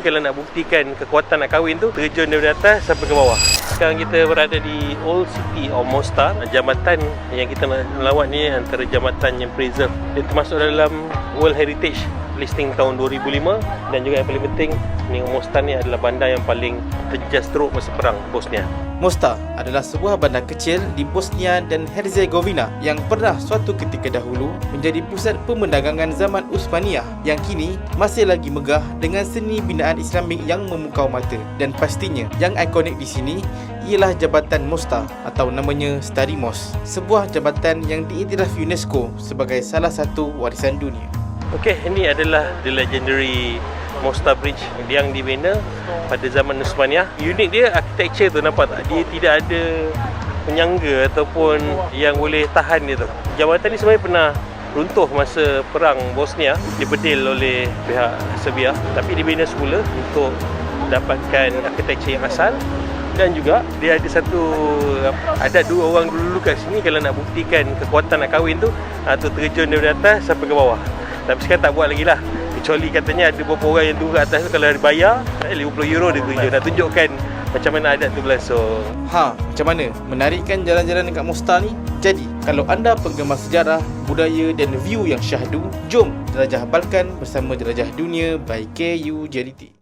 Kalau nak buktikan kekuatan nak kahwin tu, terjun dari atas sampai ke bawah. Sekarang kita berada di Old City of Mostar. Jambatan yang kita nak lawat ni antara jambatan yang preserve. Dia termasuk dalam World Heritage listing tahun 2005. Dan juga yang paling penting, ni Mostar ni adalah bandar yang paling terjejas teruk masa perang Bosnia. Mostar adalah sebuah bandar kecil di Bosnia dan Herzegovina yang pernah suatu ketika dahulu menjadi pusat pemandangan zaman Uthmaniyah yang kini masih lagi megah dengan seni binaan Islamik yang memukau mata. Dan pastinya yang ikonik di sini ialah Jambatan Mostar atau namanya Stari Mos, sebuah jambatan yang diiktiraf UNESCO sebagai salah satu warisan dunia. Okey, ini adalah the legendary Mostar Bridge yang dibina pada zaman Uthmaniyah. Unik dia architecture tu, nampak tak? Dia tidak ada penyangga ataupun yang boleh tahan dia tu. Jambatan ni sebenarnya pernah runtuh masa perang Bosnia, dibedil oleh pihak Serbia, tapi dibina semula untuk dapatkan architecture yang asal. Dan juga dia ada ada dua orang dulu kat sini, kalau nak buktikan kekuatan nak kahwin tu terjun dari atas sampai ke bawah. Tapi sekarang tak buat lagi lah, kecuali katanya ada beberapa orang yang turun kat atas tu, kalau dibayar €50 dia terjun. Nak tunjukkan macam mana adat tu berlangsung. Macam mana menarikkan jalan-jalan dekat Mostar ni? Jadi, kalau anda penggemar sejarah, budaya dan view yang syahdu, jom jelajah Balkan bersama Jelajah Dunia by KU JDT.